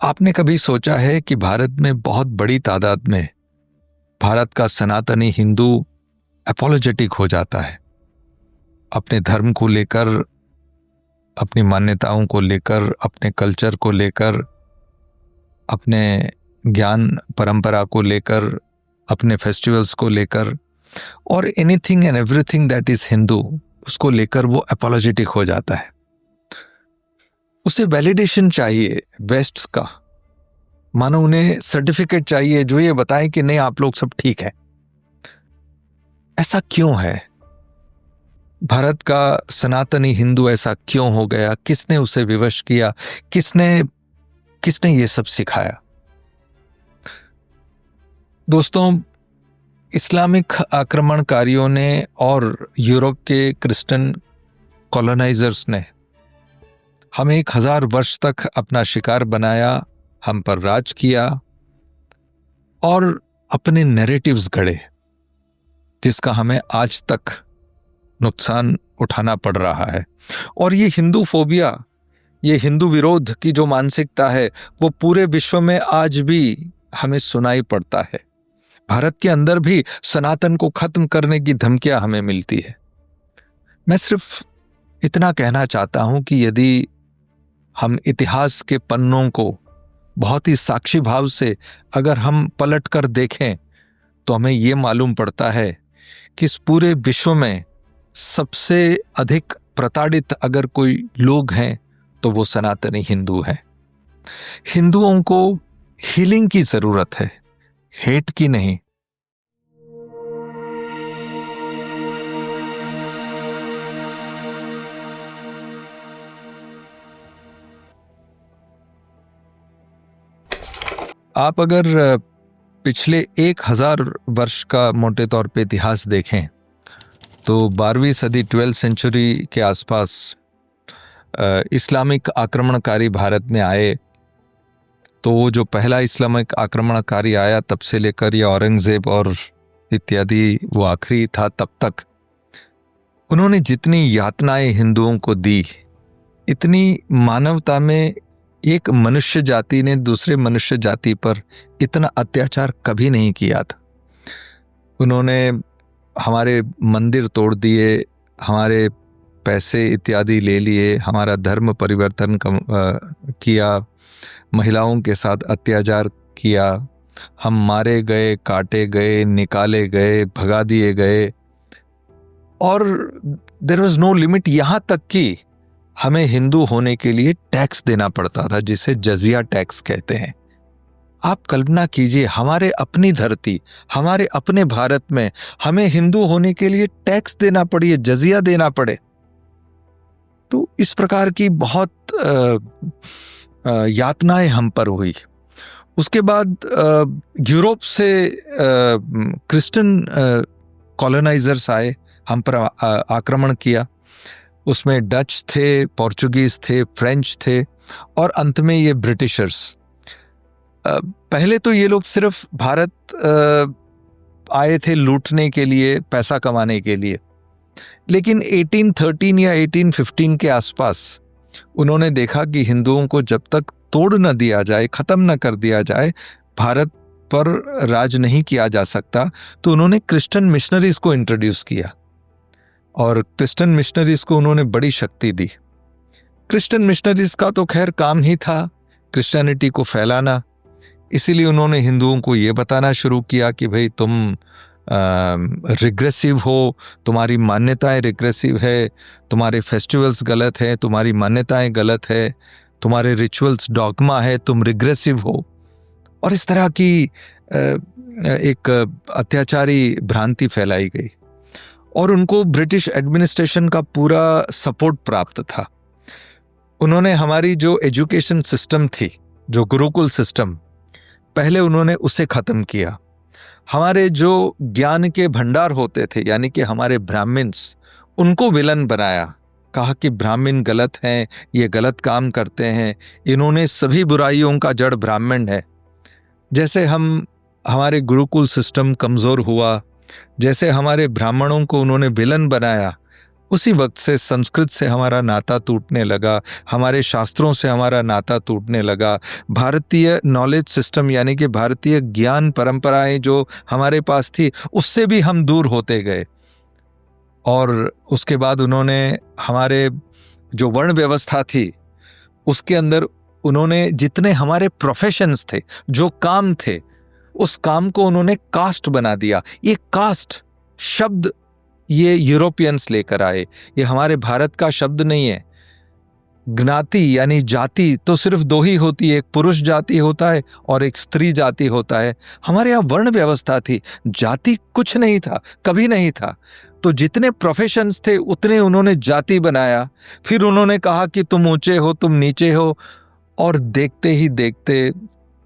आपने कभी सोचा है कि भारत में बहुत बड़ी तादाद में भारत का सनातनी हिंदू एपोलोजेटिक हो जाता है, अपने धर्म को लेकर, अपनी मान्यताओं को लेकर, अपने कल्चर को लेकर, अपने ज्ञान परंपरा को लेकर, अपने फेस्टिवल्स को लेकर और anything and everything that is Hindu, उसको लेकर वो एपोलोजेटिक हो जाता है। उसे वैलिडेशन चाहिए वेस्ट का, मानो उन्हें सर्टिफिकेट चाहिए जो ये बताए कि नहीं आप लोग सब ठीक है। ऐसा क्यों है? भारत का सनातनी हिंदू ऐसा क्यों हो गया? किसने उसे विवश किया? किसने ये सब सिखाया? दोस्तों, इस्लामिक आक्रमणकारियों ने और यूरोप के क्रिश्चियन कॉलोनाइजर्स ने हमें 1000 वर्ष तक अपना शिकार बनाया, हम पर राज किया और अपने नैरेटिव्स गढ़े, जिसका हमें आज तक नुकसान उठाना पड़ रहा है। और ये हिंदू फोबिया, ये हिंदू विरोध की जो मानसिकता है, वो पूरे विश्व में आज भी हमें सुनाई पड़ता है। भारत के अंदर भी सनातन को खत्म करने की धमकियां हमें मिलती है। मैं सिर्फ इतना कहना चाहता हूं कि यदि हम इतिहास के पन्नों को बहुत ही साक्षी भाव से अगर हम पलट कर देखें तो हमें ये मालूम पड़ता है कि इस पूरे विश्व में सबसे अधिक प्रताड़ित अगर कोई लोग हैं तो वो सनातनी हिंदू हैं। हिंदुओं को हीलिंग की जरूरत है, हेट की नहीं। आप अगर पिछले 1000 वर्ष का मोटे तौर पे इतिहास देखें तो 12वीं सदी 12th सेंचुरी के आसपास इस्लामिक आक्रमणकारी भारत में आए। तो वो जो पहला इस्लामिक आक्रमणकारी आया तब से लेकर ये औरंगजेब और इत्यादि वो आखिरी था, तब तक उन्होंने जितनी यातनाएं हिंदुओं को दी, इतनी मानवता में एक मनुष्य जाति ने दूसरे मनुष्य जाति पर इतना अत्याचार कभी नहीं किया था। उन्होंने हमारे मंदिर तोड़ दिए, हमारे पैसे इत्यादि ले लिए, हमारा धर्म परिवर्तन किया, महिलाओं के साथ अत्याचार किया, हम मारे गए, काटे गए, निकाले गए, भगा दिए गए और देयर वाज नो लिमिट। यहाँ तक कि हमें हिंदू होने के लिए टैक्स देना पड़ता था, जिसे जजिया टैक्स कहते हैं। आप कल्पना कीजिए, हमारे अपनी धरती, हमारे अपने भारत में हमें हिंदू होने के लिए टैक्स देना पड़े, जजिया देना पड़े। तो इस प्रकार की बहुत यातनाएं हम पर हुई। उसके बाद यूरोप से क्रिश्चियन कॉलोनाइजर्स आए, हम पर आक्रमण किया। उसमें डच थे, पोर्चुगीज थे, फ्रेंच थे और अंत में ये ब्रिटिशर्स। पहले तो ये लोग सिर्फ भारत आए थे लूटने के लिए, पैसा कमाने के लिए, लेकिन 1813 या 1815 के आसपास उन्होंने देखा कि हिंदुओं को जब तक तोड़ न दिया जाए, खत्म न कर दिया जाए, भारत पर राज नहीं किया जा सकता। तो उन्होंने क्रिश्चियन मिशनरीज को इंट्रोड्यूस किया और क्रिश्चियन मिशनरीज को उन्होंने बड़ी शक्ति दी। क्रिश्चियन मिशनरीज का तो खैर काम ही था क्रिश्चियनिटी को फैलाना, इसीलिए उन्होंने हिंदुओं को ये बताना शुरू किया कि भाई तुम रिग्रेसिव हो, तुम्हारी मान्यताएं रिग्रेसिव है, तुम्हारे फेस्टिवल्स गलत हैं, तुम्हारी मान्यताएं गलत है, तुम्हारे रिचुअल्स डॉगमा है, तुम रिग्रेसिव हो। और इस तरह की एक अत्याचारी भ्रांति फैलाई गई और उनको ब्रिटिश एडमिनिस्ट्रेशन का पूरा सपोर्ट प्राप्त था। उन्होंने हमारी जो एजुकेशन सिस्टम थी, जो गुरुकुल सिस्टम, पहले उन्होंने उसे ख़त्म किया। हमारे जो ज्ञान के भंडार होते थे, यानी कि हमारे ब्राह्मण्स, उनको विलन बनाया, कहा कि ब्राह्मण गलत हैं, ये गलत काम करते हैं, इन्होंने सभी बुराइयों का जड़ ब्राह्मण है। जैसे हमारे गुरुकुल सिस्टम कमज़ोर हुआ, जैसे हमारे ब्राह्मणों को उन्होंने विलन बनाया, उसी वक्त से संस्कृत से हमारा नाता टूटने लगा, हमारे शास्त्रों से हमारा नाता टूटने लगा, भारतीय नॉलेज सिस्टम यानी कि भारतीय ज्ञान परंपराएं जो हमारे पास थी उससे भी हम दूर होते गए। और उसके बाद उन्होंने हमारे जो वर्ण व्यवस्था थी उसके अंदर उन्होंने जितने हमारे प्रोफेशंस थे, जो काम थे, उस काम को उन्होंने कास्ट बना दिया। ये कास्ट शब्द ये यूरोपियंस लेकर आए, ये हमारे भारत का शब्द नहीं है। ज्ञाति यानी जाति तो सिर्फ दो ही होती है, एक पुरुष जाति होता है और एक स्त्री जाति होता है। हमारे यहाँ वर्ण व्यवस्था थी, जाति कुछ नहीं था, कभी नहीं था। तो जितने प्रोफेशंस थे उतने उन्होंने जाति बनाया। फिर उन्होंने कहा कि तुम ऊंचे हो, तुम नीचे हो, और देखते ही देखते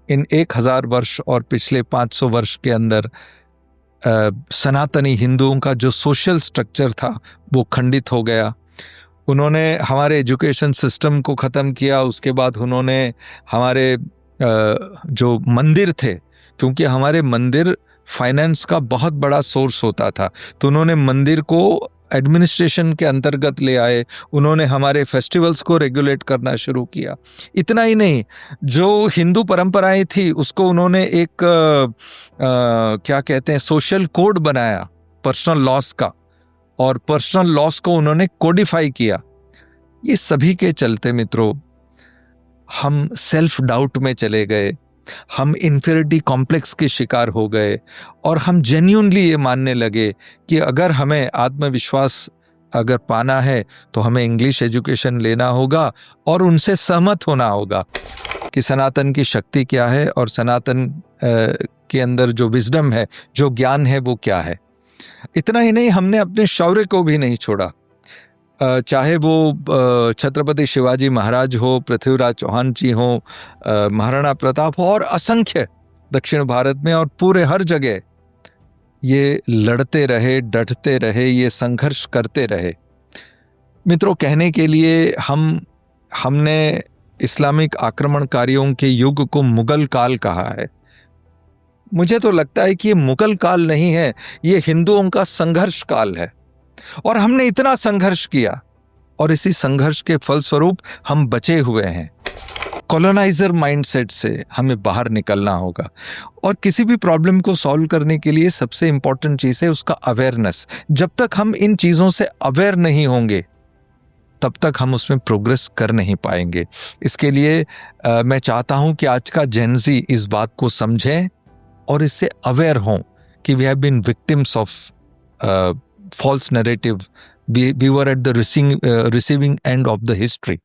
इन 1000 वर्ष और पिछले 500 वर्ष के अंदर सनातनी हिंदुओं का जो सोशल स्ट्रक्चर था वो खंडित हो गया। उन्होंने हमारे एजुकेशन सिस्टम को ख़त्म किया। उसके बाद उन्होंने हमारे जो मंदिर थे, क्योंकि हमारे मंदिर फाइनेंस का बहुत बड़ा सोर्स होता था, तो उन्होंने मंदिर को एडमिनिस्ट्रेशन के अंतर्गत ले आए। उन्होंने हमारे फेस्टिवल्स को रेगुलेट करना शुरू किया। इतना ही नहीं, जो हिंदू परंपराएं थी उसको उन्होंने एक क्या कहते हैं सोशल कोड बनाया पर्सनल लॉस का, और पर्सनल लॉस को उन्होंने कोडिफाई किया। ये सभी के चलते मित्रों हम सेल्फ डाउट में चले गए, हम इन्फीरियरिटी कॉम्प्लेक्स के शिकार हो गए, और हम जेन्युइनली ये मानने लगे कि अगर हमें आत्मविश्वास अगर पाना है तो हमें इंग्लिश एजुकेशन लेना होगा और उनसे सहमत होना होगा कि सनातन की शक्ति क्या है और सनातन के अंदर जो विजडम है, जो ज्ञान है, वो क्या है। इतना ही नहीं, हमने अपने शौर्य को भी नहीं छोड़ा। चाहे वो छत्रपति शिवाजी महाराज हो, पृथ्वीराज चौहान जी हो, महाराणा प्रताप हो, और असंख्य दक्षिण भारत में और पूरे हर जगह ये लड़ते रहे, डटते रहे, ये संघर्ष करते रहे। मित्रों, कहने के लिए हमने इस्लामिक आक्रमणकारियों के युग को मुगल काल कहा है। मुझे तो लगता है कि ये मुगल काल नहीं है, ये हिंदुओं का संघर्ष काल है। और हमने इतना संघर्ष किया और इसी संघर्ष के फलस्वरूप हम बचे हुए हैं। कॉलोनाइजर माइंडसेट से हमें बाहर निकलना होगा, और किसी भी प्रॉब्लम को सॉल्व करने के लिए सबसे इंपॉर्टेंट चीज है उसका अवेयरनेस। जब तक हम इन चीजों से अवेयर नहीं होंगे तब तक हम उसमें प्रोग्रेस कर नहीं पाएंगे। इसके लिए मैं चाहता हूं कि आज का जेनजी इस बात को समझें और इससे अवेयर हों कि we have been victims of false narrative. We were at the receiving end of the history.